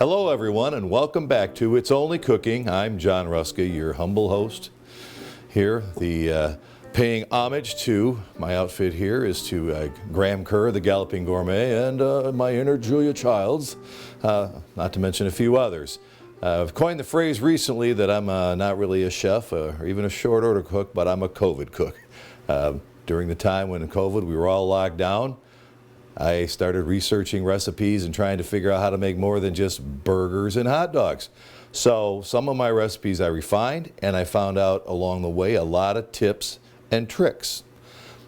Hello everyone and welcome back to It's Only Cooking. I'm John Ruska, your humble host here. Paying homage to my outfit here is to Graham Kerr, the Galloping Gourmet, and my inner Julia Childs, not to mention a few others. I've coined the phrase recently that I'm not really a chef or even a short order cook, but I'm a COVID cook. During the time when in COVID we were all locked down, I started researching recipes and trying to figure out how to make more than just burgers and hot dogs. So some of my recipes I refined, and I found out along the way a lot of tips and tricks.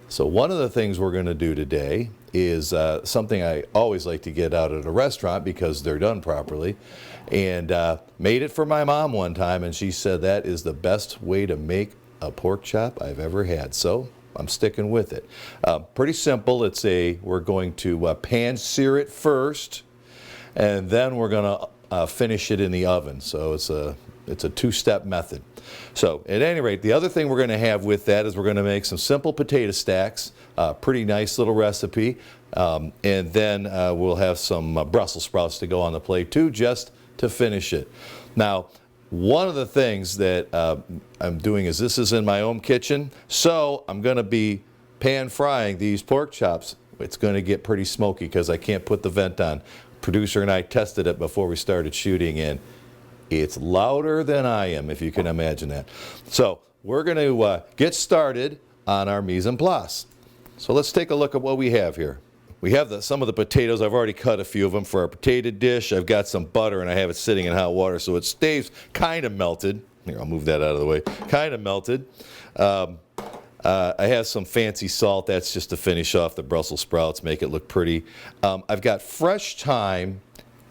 So one of the things we're going to do today is something I always like to get out at a restaurant because they're done properly, and made it for my mom one time, and she said that is the best way to make a pork chop I've ever had. So I'm sticking with it. Pretty simple. We're going to pan sear it first, and then we're going to finish it in the oven. So it's a two-step method. So at any rate, the other thing we're going to have with that is we're going to make some simple potato stacks. Pretty nice little recipe. And then we'll have some Brussels sprouts to go on the plate too, just to finish it. Now, one of the things that I'm doing is this is in my own kitchen, so I'm going to be pan frying these pork chops. It's going to get pretty smoky because I can't put the vent on. Producer and I tested it before we started shooting, and it's louder than I am, if you can imagine that. So we're going to get started on our mise en place. So let's take a look at what we have here. We have some of the potatoes. I've already cut a few of them for our potato dish. I've got some butter, and I have it sitting in hot water, so it stays kind of melted. Here, I'll move that out of the way. Kind of melted. I have some fancy salt. That's just to finish off the Brussels sprouts, make it look pretty. I've got fresh thyme,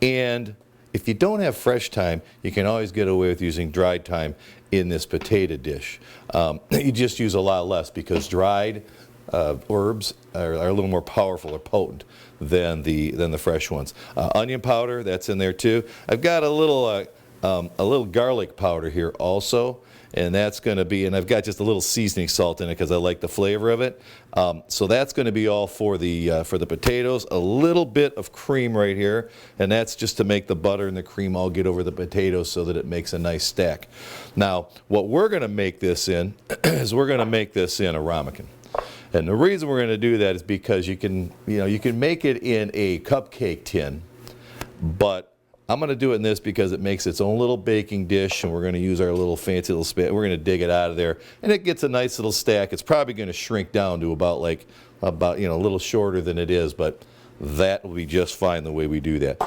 and if you don't have fresh thyme, you can always get away with using dried thyme in this potato dish. You just use a lot less because dried herbs are a little more powerful or potent than the fresh ones. Onion powder, that's in there too. I've got a little garlic powder here also, and that's going to be, and I've got just a little seasoning salt in it because I like the flavor of it. So that's going to be all for the potatoes. A little bit of cream right here, and that's just to make the butter and the cream all get over the potatoes so that it makes a nice stack. Now, what we're going to make this in is we're going to make this in a ramekin. And the reason we're going to do that is because you can make it in a cupcake tin, but I'm going to do it in this because it makes its own little baking dish, and we're going to use our little fancy little spit. We're going to dig it out of there, and it gets a nice little stack. It's probably going to shrink down to about a little shorter than it is, but that will be just fine the way we do that.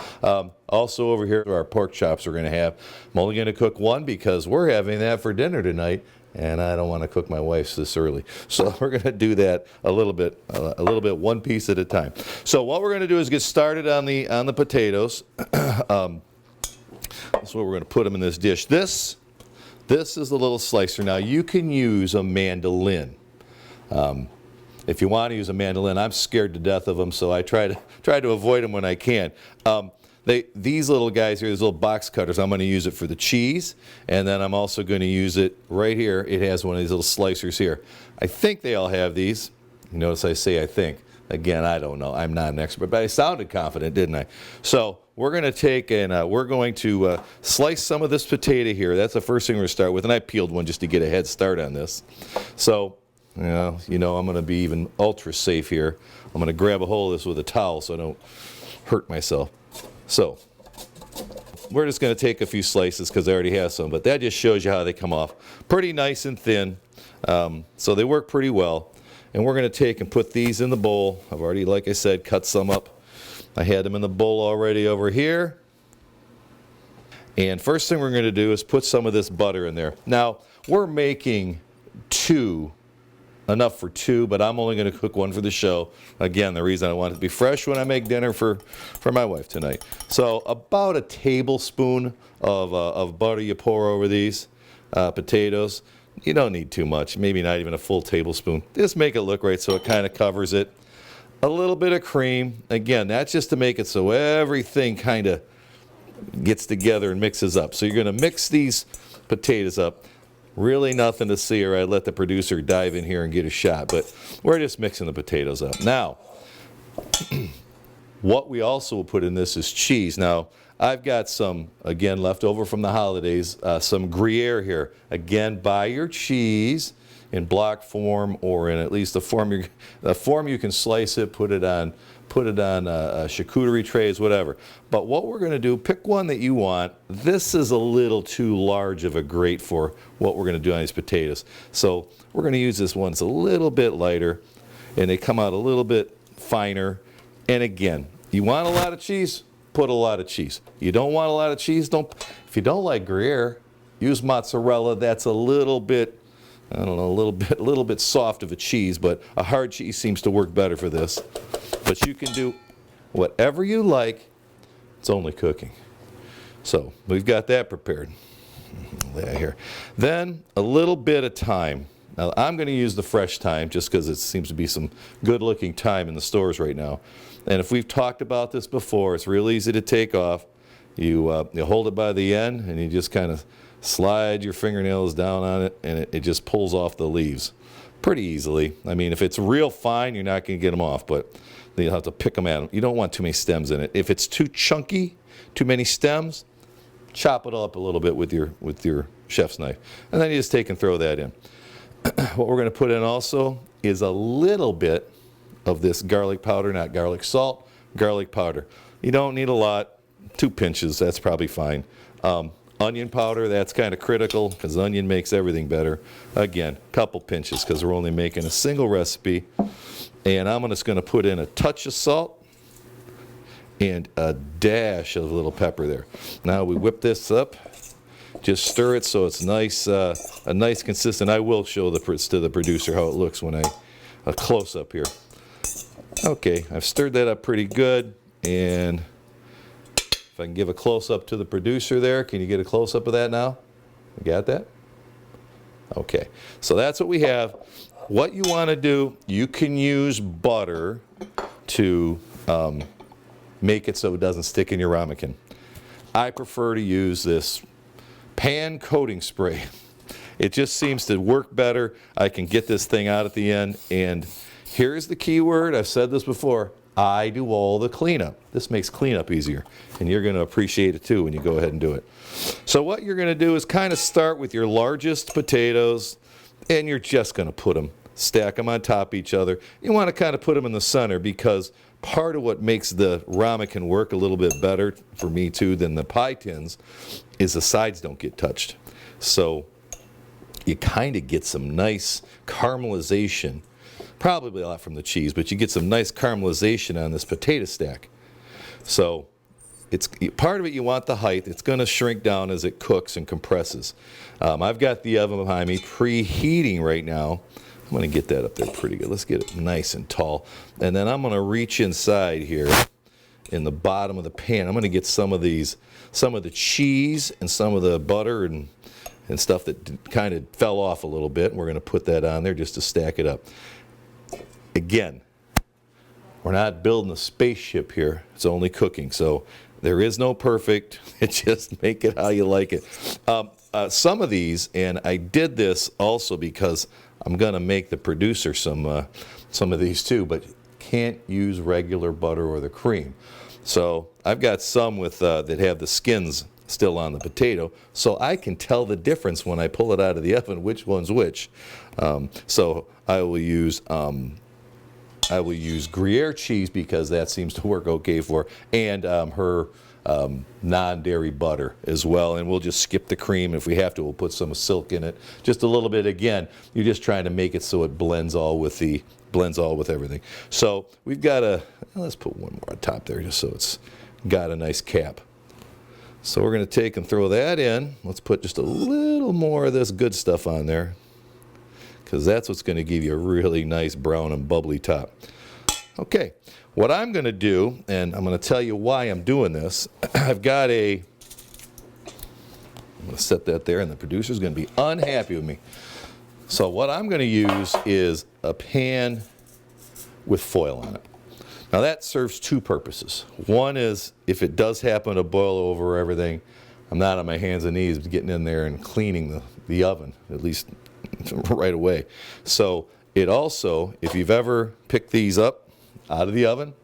Also over here, our pork chops we're going to have. I'm only going to cook one because we're having that for dinner tonight, and I don't want to cook my wife's this early. So we're going to do that a little bit, one piece at a time. So what we're going to do is get started on the potatoes. That's what we're going to put them in this dish. This is the little slicer. Now you can use a mandolin. If you want to use a mandolin, I'm scared to death of them, so I try to avoid them when I can. These little guys here, these little box cutters, I'm going to use it for the cheese, and then I'm also going to use it right here. It has one of these little slicers here. I think they all have these. You notice I say I think. Again, I don't know. I'm not an expert, but I sounded confident, didn't I? So we're going to take and we're going to slice some of this potato here. That's the first thing we're going to start with, and I peeled one just to get a head start on this. So, I'm going to be even ultra safe here. I'm going to grab a hold of this with a towel so I don't hurt myself. So we're just going to take a few slices because I already have some, but that just shows you how they come off. Pretty nice and thin, so they work pretty well. And we're going to take and put these in the bowl. I've already, like I said, cut some up. I had them in the bowl already over here. And first thing we're going to do is put some of this butter in there. Now, we're making enough for two, but I'm only going to cook one for the show. Again, the reason I want it to be fresh when I make dinner for my wife tonight. So about a tablespoon of butter you pour over these potatoes. You don't need too much, maybe not even a full tablespoon. Just make it look right so it kind of covers it. A little bit of cream. Again, that's just to make it so everything kind of gets together and mixes up. So you're going to mix these potatoes up. Really nothing to see, or I'd let the producer dive in here and get a shot, but we're just mixing the potatoes up. Now, what we also will put in this is cheese. Now, I've got some, again, left over from the holidays, some Gruyere here. Again, buy your cheese in block form or in at least a form you can slice it, put it on charcuterie trays, whatever. But what we're going to do, pick one that you want. This is a little too large of a grate for what we're going to do on these potatoes. So we're going to use this one. It's a little bit lighter, and they come out a little bit finer. And again, you want a lot of cheese, put a lot of cheese. You don't want a lot of cheese, don't. If you don't like Gruyere, use mozzarella. That's a little bit, I don't know, a little bit soft of a cheese, but a hard cheese seems to work better for this. But you can do whatever you like. It's only cooking. So we've got that prepared. Here. Then a little bit of thyme. Now I'm going to use the fresh thyme just because it seems to be some good-looking thyme in the stores right now. And if we've talked about this before, it's real easy to take off. You hold it by the end, and you just kind of slide your fingernails down on it, and it just pulls off the leaves pretty easily. I mean, if it's real fine, you're not going to get them off, but you'll have to pick them at them. You don't want too many stems in it. If it's too chunky, too many stems, chop it up a little bit with your chef's knife. And then you just take and throw that in. What we're going to put in also is a little bit of this garlic powder, not garlic salt, garlic powder. You don't need a lot, 2 pinches, that's probably fine. Onion powder, that's kind of critical because onion makes everything better. Again, couple pinches because we're only making a single recipe. And I'm just going to put in a touch of salt and a dash of little pepper there. Now we whip this up. Just stir it so it's nice, a nice consistent. I will show to the producer how it looks when a close up here. Okay, I've stirred that up pretty good, and if I can give a close up to the producer there, can you get a close up of that now? You got that? Okay, so that's what we have. What you want to do, you can use butter to make it so it doesn't stick in your ramekin. I prefer to use this pan coating spray. It just seems to work better. I can get this thing out at the end, and here's the key word. I've said this before. I do all the cleanup. This makes cleanup easier, and you're going to appreciate it too when you go ahead and do it. So what you're going to do is kind of start with your largest potatoes, and you're just going to put them, stack them on top of each other. You want to kind of put them in the center because part of what makes the ramekin work a little bit better for me too than the pie tins is the sides don't get touched. So you kind of get some nice caramelization, probably a lot from the cheese, but you get some nice caramelization on this potato stack. So it's part of it, you want the height. It's going to shrink down as it cooks and compresses. I've got the oven behind me preheating right now. I'm going to get that up there pretty good. Let's get it nice and tall. And then I'm going to reach inside here in the bottom of the pan. I'm going to get some of the cheese and some of the butter and stuff that kind of fell off a little bit. We're going to put that on there just to stack it up. Again, we're not building a spaceship here. It's only cooking. So there is no perfect. Just make it how you like it. Some of these, and I did this also because I'm going to make the producer some of these too, but can't use regular butter or the cream. So I've got some with that have the skins still on the potato, so I can tell the difference when I pull it out of the oven which one's which. So I will use Gruyere cheese because that seems to work okay for, and her non-dairy butter as well. And we'll just skip the cream. If we have to, we'll put some silk in it, just a little bit. Again, you're just trying to make it so it blends all with everything. So we've got let's put one more on top there just so it's got a nice cap. So we're going to take and throw that in. Let's put just a little more of this good stuff on there, because that's what's going to give you a really nice brown and bubbly top. Okay, what I'm going to do, and I'm going to tell you why I'm doing this. I'm going to set that there, and the producer's going to be unhappy with me. So what I'm going to use is a pan with foil on it. Now that serves two purposes. One is if it does happen to boil over everything, I'm not on my hands and knees getting in there and cleaning the oven, at least right away. So it also, if you've ever picked these up out of the oven,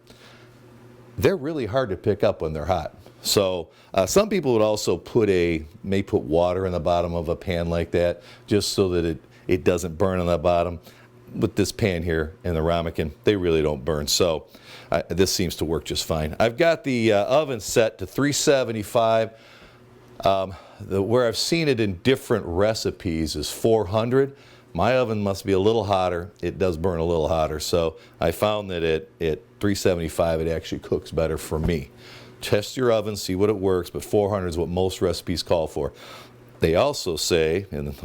they're really hard to pick up when they're hot. So some people would also may put water in the bottom of a pan like that, just so that it doesn't burn on the bottom. With this pan here and the ramekin, they really don't burn. So this seems to work just fine. I've got the oven set to 375. Where I've seen it in different recipes is 400. My oven must be a little hotter. It does burn a little hotter. So I found that at 375 it actually cooks better for me. Test your oven, see what it works, but 400 is what most recipes call for. They also say, and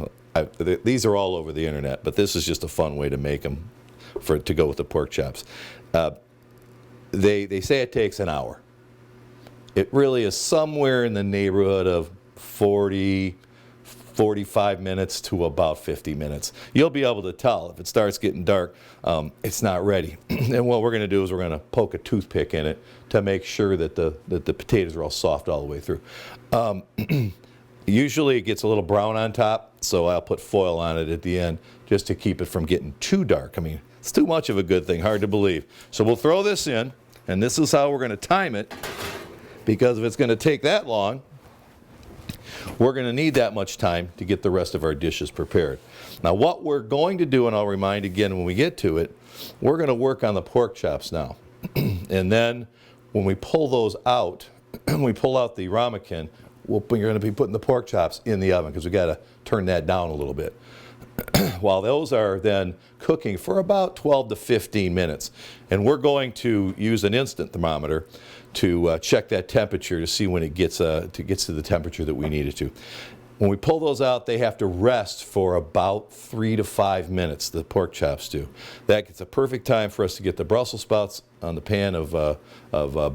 these are all over the internet, but this is just a fun way to make them to go with the pork chops. They say it takes an hour. It really is somewhere in the neighborhood of 45 minutes to about 50 minutes. You'll be able to tell if it starts getting dark, it's not ready. And what we're going to do is we're going to poke a toothpick in it to make sure that the potatoes are all soft all the way through. Usually it gets a little brown on top, so I'll put foil on it at the end just to keep it from getting too dark. I mean, it's too much of a good thing, hard to believe. So we'll throw this in, and this is how we're going to time it, because if it's going to take that long, we're going to need that much time to get the rest of our dishes prepared. Now what we're going to do, and I'll remind again when we get to it, we're going to work on the pork chops now. And then when we pull those out, we pull out the ramekin, we're going to be putting the pork chops in the oven because we've got to turn that down a little bit. While those are then cooking for about 12 to 15 minutes. And we're going to use an instant thermometer to check that temperature to see when it gets to the temperature that we need it to. When we pull those out, they have to rest for about 3 to 5 minutes, the pork chops do. That gets a perfect time for us to get the Brussels sprouts on the pan of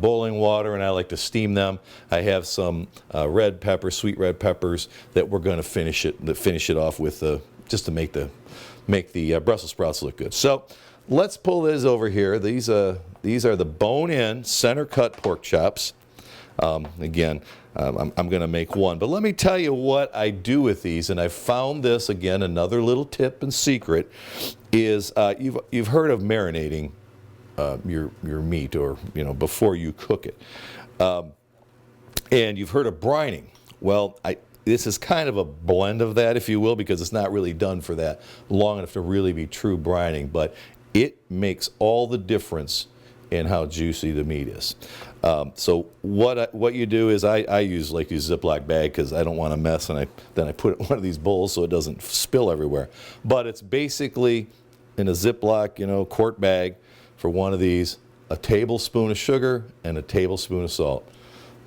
boiling water, and I like to steam them. I have some red peppers, sweet red peppers, that we're going to finish it off with just to make the Brussels sprouts look good. So let's pull this over here. These are the bone-in, center-cut pork chops. Again, I'm going to make one. But let me tell you what I do with these, and I found this, again, another little tip and secret, is you've heard of marinating your meat, or before you cook it. And you've heard of brining. Well, this is kind of a blend of that, if you will, because it's not really done for that long enough to really be true brining, but it makes all the difference in how juicy the meat is. So what you do is I use a Ziploc bag because I don't want to mess, and then I put it in one of these bowls so it doesn't spill everywhere. But it's basically in a Ziploc, quart bag for one of these, a tablespoon of sugar and a tablespoon of salt.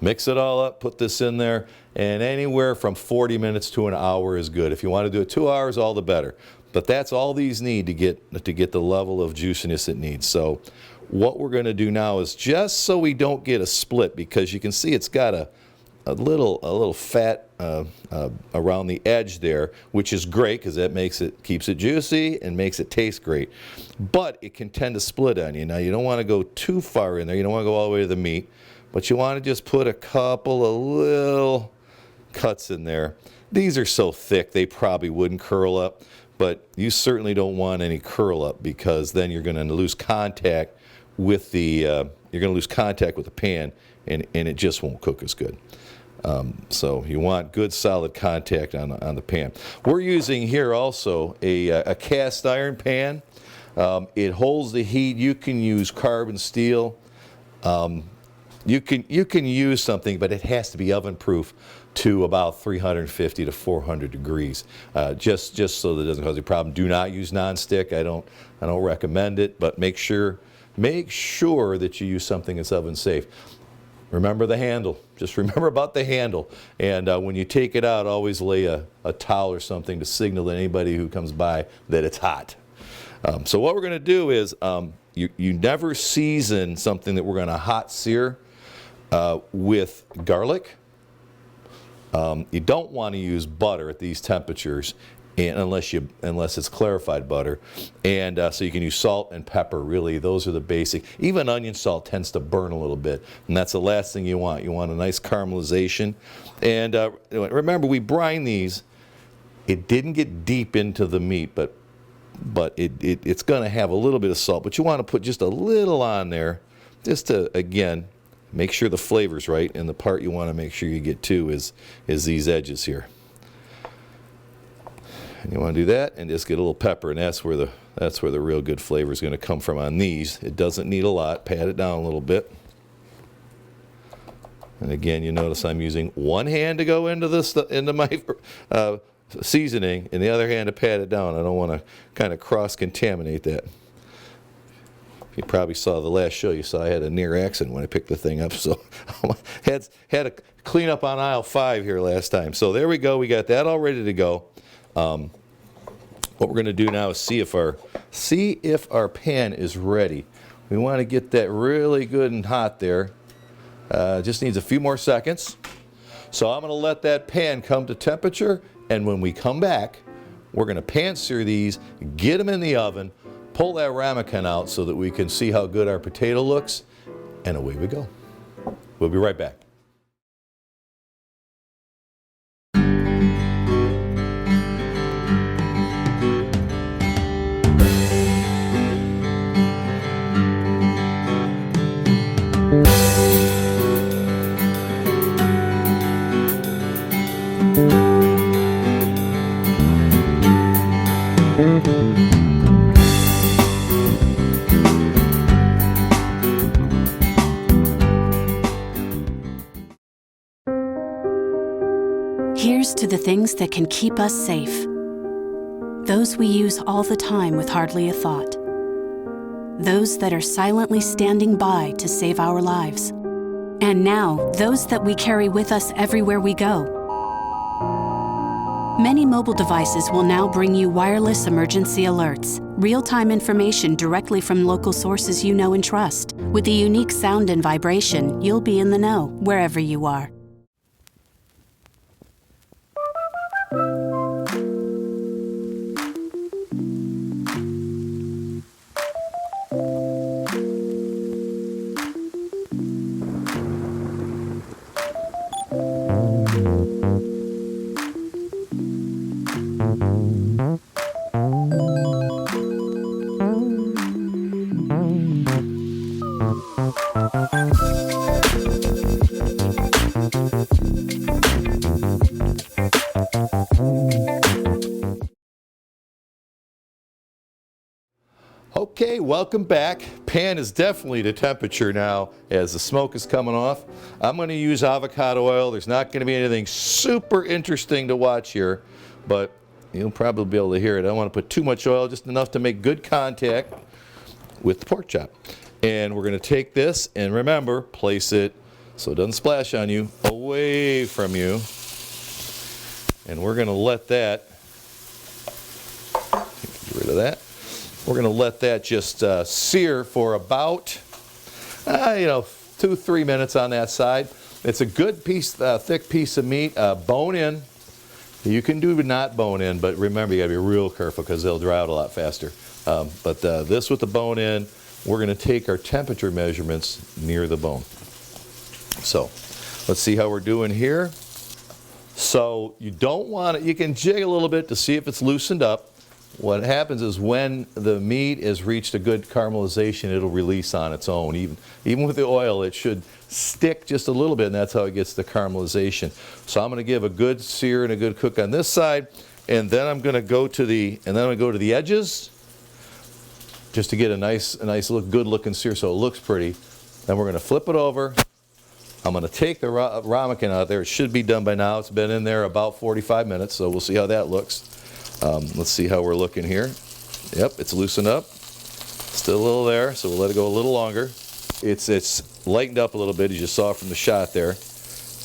Mix it all up, put this in there, and anywhere from 40 minutes to an hour is good. If you want to do it 2 hours, all the better. But that's all these need to get the level of juiciness it needs. So what we're going to do now is, just so we don't get a split, because you can see it's got a little fat around the edge there, which is great because that keeps it juicy and makes it taste great. But it can tend to split on you. Now you don't want to go too far in there. You don't want to go all the way to the meat, but you want to just put a couple of little cuts in there. These are so thick they probably wouldn't curl up, but you certainly don't want any curl up, because then you're going to lose contact with the pan, and it just won't cook as good. So you want good solid contact on the pan. We're using here also a cast iron pan. It holds the heat. You can use carbon steel. You can use something, but it has to be oven proof to about 350 to 400 degrees, just so that it doesn't cause you a problem. Do not use nonstick. I don't recommend it, but make sure that you use something that's oven safe. Remember the handle. Just remember about the handle. And when you take it out, always lay a towel or something to signal to anybody who comes by that it's hot. So what we're going to do is, you never season something that we're going to hot sear with garlic. You don't want to use butter at these temperatures, unless it's clarified butter, and so you can use salt and pepper. Really, those are the basic. Even onion salt tends to burn a little bit, and that's the last thing you want. You want a nice caramelization. And remember, we brine these. It didn't get deep into the meat, but it's going to have a little bit of salt. But you want to put just a little on there, just to, again, make sure the flavor's right, and the part you want to make sure you get to is these edges here. And you want to do that and just get a little pepper, and that's where the real good flavor is going to come from on these. It doesn't need a lot. Pat it down a little bit. And again, you notice I'm using one hand to go into my seasoning, and the other hand to pat it down. I don't want to kind of cross-contaminate that. You probably saw the last show. You saw I had a near accident when I picked the thing up, so had to clean up on aisle 5 here last time. So there we go. We got that all ready to go. What we're going to do now is see if our pan is ready. We want to get that really good and hot there. Just needs a few more seconds. So I'm going to let that pan come to temperature, and when we come back, we're going to pan sear these, get them in the oven, pull that ramekin out so that we can see how good our potato looks, and away we go. We'll be right back. Here's to the things that can keep us safe. Those we use all the time with hardly a thought. Those that are silently standing by to save our lives. And now, those that we carry with us everywhere we go. Many mobile devices will now bring you wireless emergency alerts, real-time information directly from local sources you know and trust. With the unique sound and vibration, you'll be in the know wherever you are. Okay, welcome back. Pan is definitely to temperature now as the smoke is coming off. I'm going to use avocado oil. There's not going to be anything super interesting to watch here, but you'll probably be able to hear it. I don't want to put too much oil, just enough to make good contact with the pork chop. And we're going to take this, and remember, place it so it doesn't splash on you, away from you. And we're going to let that, get rid of that. We're going to let that just sear for about, 2-3 minutes on that side. It's a good piece, thick piece of meat, bone in. You can do not bone in, but remember you got to be real careful because they'll dry out a lot faster. But this with the bone in, we're going to take our temperature measurements near the bone. So let's see how we're doing here. So you don't want it, you can jig a little bit to see if it's loosened up. What happens is when the meat has reached a good caramelization, it'll release on its own. Even with the oil, it should stick just a little bit, and that's how it gets the caramelization. So I'm going to give a good sear and a good cook on this side, and then I'm going to go to the edges, just to get a nice good looking sear so it looks pretty. Then we're going to flip it over. I'm going to take the ramekin out there. It should be done by now. It's been in there about 45 minutes, so we'll see how that looks. Let's see how we're looking here. Yep, it's loosened up. Still a little there, so we'll let it go a little longer. It's lightened up a little bit, as you saw from the shot there.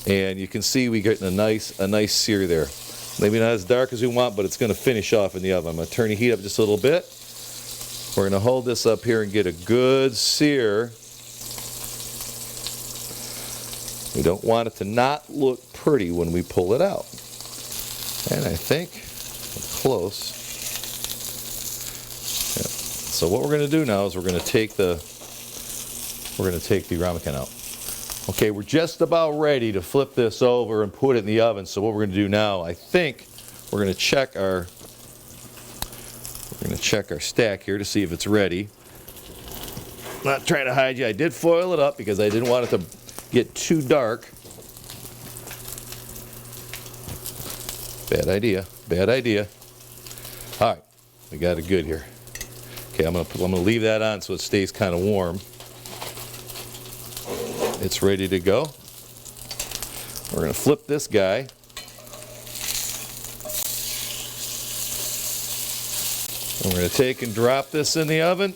And you can see we're getting a nice sear there. Maybe not as dark as we want, but it's going to finish off in the oven. I'm going to turn the heat up just a little bit. We're going to hold this up here and get a good sear. We don't want it to not look pretty when we pull it out. And I think we're close. Yeah. So what we're going to do now is we're going to take the ramekin out. Okay, we're just about ready to flip this over and put it in the oven. So what we're going to do now, I think we're going to check our stack here to see if it's ready. Not trying to hide you. I did foil it up because I didn't want it to get too dark. Bad idea, bad idea. All right, we got it good here. Okay, I'm gonna leave that on so it stays kind of warm. It's ready to go. We're gonna flip this guy. And we're gonna take and drop this in the oven.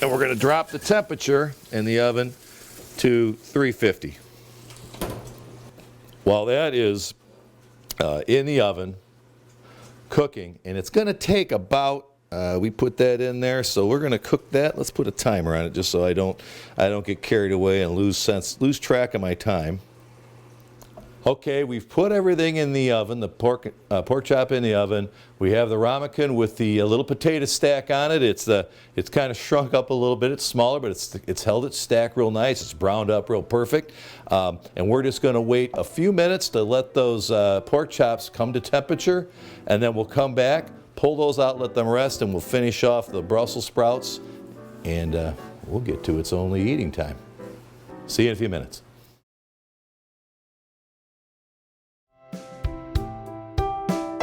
And we're gonna drop the temperature in the oven to 350. While that is in the oven cooking, and it's going to take about we put that in there, so we're going to cook that. Let's put a timer on it just so I don't get carried away and lose track of my time. Okay, we've put everything in the oven, the pork chop in the oven. We have the ramekin with the little potato stack on it. It's kind of shrunk up a little bit. It's smaller, but it's held its stack real nice. It's browned up real perfect. And we're just going to wait a few minutes to let those pork chops come to temperature, and then we'll come back, pull those out, let them rest, and we'll finish off the Brussels sprouts, and we'll get to It's Only Eating Time. See you in a few minutes.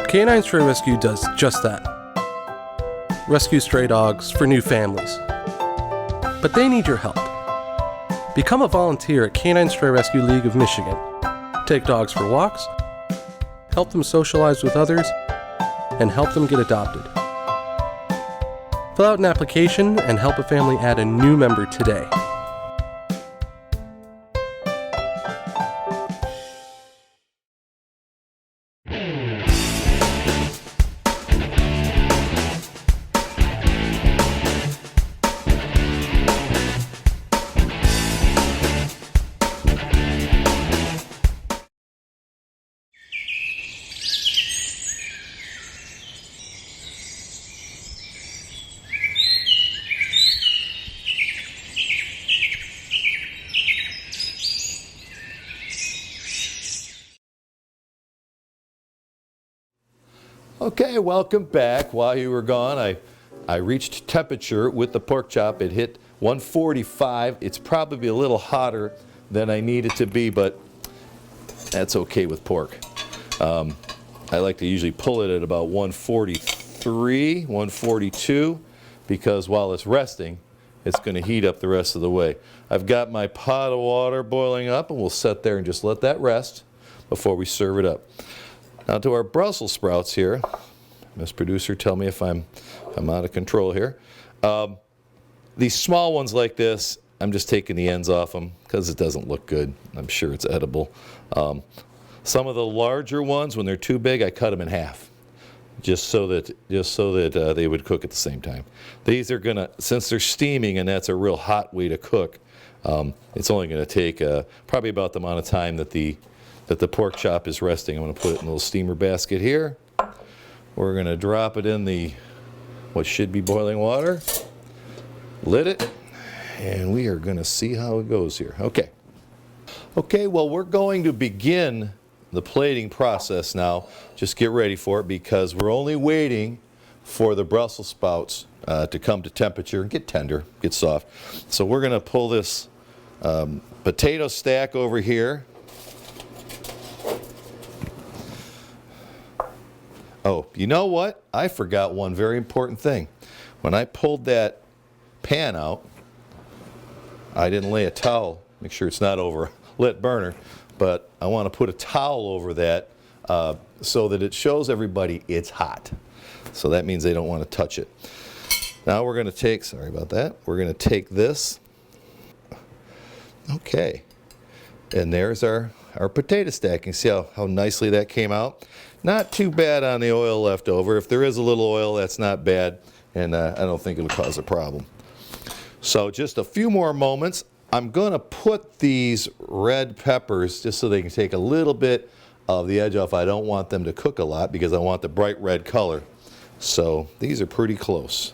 Canine Stray Rescue does just that. Rescue stray dogs for new families. But they need your help. Become a volunteer at Canine Stray Rescue League of Michigan. Take dogs for walks, help them socialize with others, and help them get adopted. Fill out an application and help a family add a new member today. Okay, welcome back. While you were gone, I reached temperature with the pork chop. It hit 145. It's probably a little hotter than I need it to be, but that's okay with pork. I like to usually pull it at about 143, 142, because while it's resting, it's going to heat up the rest of the way. I've got my pot of water boiling up, and we'll set there and just let that rest before we serve it up. Now to our Brussels sprouts here. Miss Producer, tell me if I'm out of control here. These small ones like this, I'm just taking the ends off them because it doesn't look good. I'm sure it's edible. Some of the larger ones, when they're too big, I cut them in half, just so that they would cook at the same time. These are gonna, since they're steaming and that's a real hot way to cook, it's only going to take probably about the amount of time that the pork chop is resting. I'm going to put it in a little steamer basket here. We're going to drop it in what should be boiling water. Lid it, and we are going to see how it goes here. Okay. Okay, well, we're going to begin the plating process now. Just get ready for it because we're only waiting for the Brussels sprouts to come to temperature and get tender, get soft. So we're going to pull this potato stack over here. Oh, you know what? I forgot one very important thing. When I pulled that pan out, I didn't lay a towel. Make sure it's not over a lit burner, but I want to put a towel over that so that it shows everybody it's hot. So that means they don't want to touch it. Now we're going to take, sorry about that, we're going to take this. Okay, and there's our potato stack. You see how nicely that came out? Not too bad on the oil left over. If there is a little oil, that's not bad, and I don't think it'll cause a problem. So just a few more moments. I'm going to put these red peppers just so they can take a little bit of the edge off. I don't want them to cook a lot because I want the bright red color. So these are pretty close.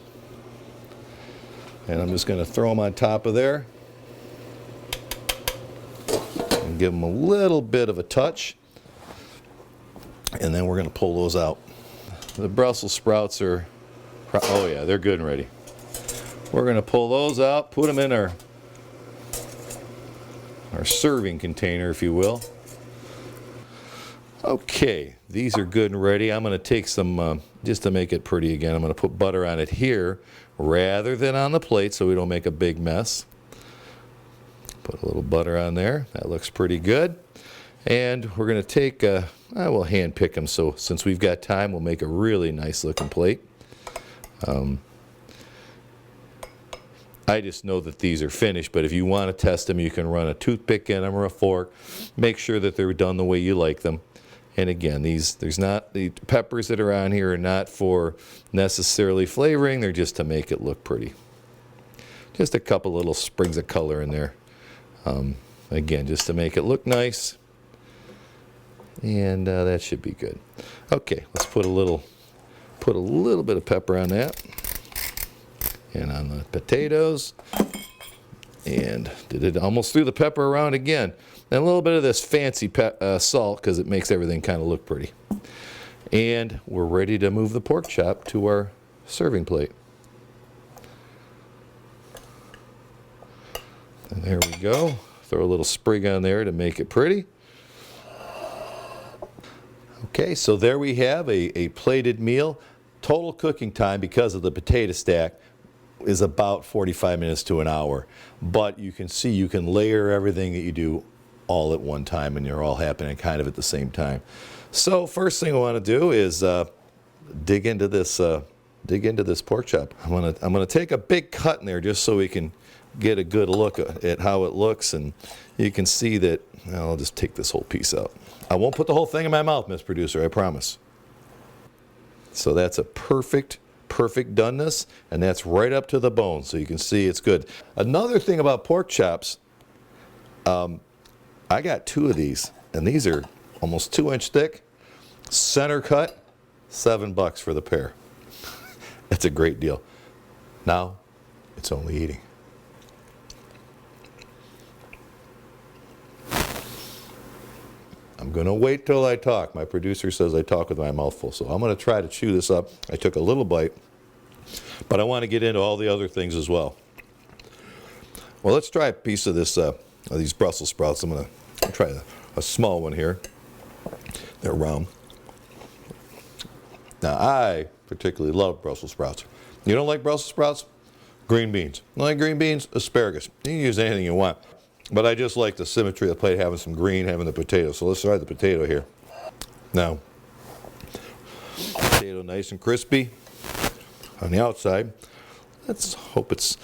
And I'm just going to throw them on top of there and give them a little bit of a touch. And then we're going to pull those out. The Brussels sprouts are, oh yeah, they're good and ready. We're going to pull those out, put them in our our serving container, if you will. Okay, these are good and ready. I'm going to take some, just to make it pretty again, I'm going to put butter on it here rather than on the plate so we don't make a big mess. Put a little butter on there. That looks pretty good. And we're going to take, I will hand pick them, so since we've got time, we'll make a really nice looking plate. I just know that these are finished, but if you want to test them, you can run a toothpick in them or a fork. Make sure that they're done the way you like them. And again, the peppers that are on here are not for necessarily flavoring, they're just to make it look pretty. Just a couple little sprigs of color in there. Again, just to make it look nice. And that should be good. Okay, let's put a little bit of pepper on that. And on the potatoes. And almost threw the pepper around again. And a little bit of this fancy salt because it makes everything kind of look pretty. And we're ready to move the pork chop to our serving plate. And there we go. Throw a little sprig on there to make it pretty. Okay, so there we have a plated meal. Total cooking time because of the potato stack is about 45 minutes to an hour. But you can see you can layer everything that you do all at one time and you're all happening kind of at the same time. So first thing I want to do is dig into this pork chop. I'm gonna take a big cut in there just so we can get a good look at how it looks, and you can see that. I'll just take this whole piece out. I won't put the whole thing in my mouth, Miss Producer, I promise. So that's a perfect doneness, and that's right up to the bone, so you can see it's good. Another thing about pork chops, I got 2 of these, and these are almost 2-inch thick, center cut, $7 for the pair. That's a great deal. Now, it's only eating. I'm going to wait till I talk. My producer says I talk with my mouth full, so I'm going to try to chew this up. I took a little bite, but I want to get into all the other things as well. Well, let's try a piece of this, these Brussels sprouts. I'm going to try a small one here. They're round. Now, I particularly love Brussels sprouts. You don't like Brussels sprouts? Green beans. You don't like green beans? Asparagus. You can use anything you want. But I just like the symmetry of the plate, having some green, having the potato. So let's try the potato here. Now, potato nice and crispy on the outside. Let's hope it's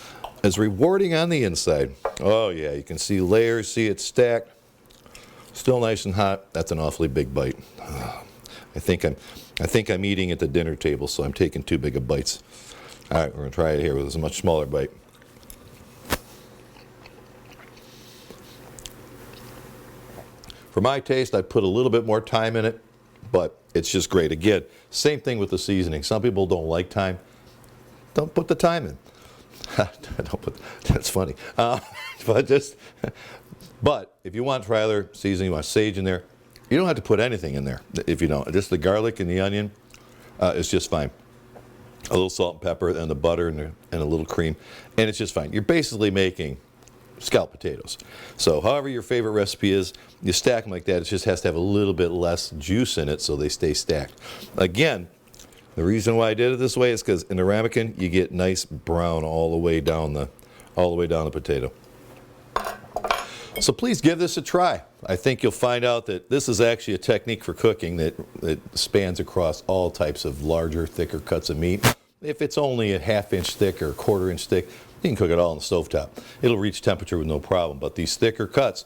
as rewarding on the inside. Oh yeah, you can see layers, see it stacked. Still nice and hot. That's an awfully big bite. I think I'm eating at the dinner table, so I'm taking too big of bites. All right, we're gonna try it here with a much smaller bite. For my taste, I put a little bit more thyme in it, but it's just great. Again, same thing with the seasoning. Some people don't like thyme. Don't put the thyme in. That's funny. But if you want to try other seasoning, you want sage in there, you don't have to put anything in there if you don't. Just the garlic and the onion is just fine. A little salt and pepper and the butter and a little cream, and it's just fine. You're basically making scalloped potatoes. So however your favorite recipe is, you stack them like that. It just has to have a little bit less juice in it so they stay stacked. Again, the reason why I did it this way is because in the ramekin you get nice brown all the way down the potato. So please give this a try. I think you'll find out that this is actually a technique for cooking that spans across all types of larger, thicker cuts of meat. If it's only a 1/2 inch thick or a 1/4 inch thick, you can cook it all on the stovetop. It'll reach temperature with no problem. But these thicker cuts,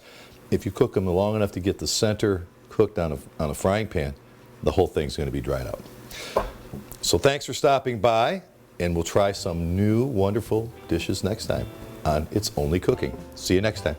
if you cook them long enough to get the center cooked on a frying pan, the whole thing's going to be dried out. So thanks for stopping by, and we'll try some new wonderful dishes next time on It's Only Cooking. See you next time.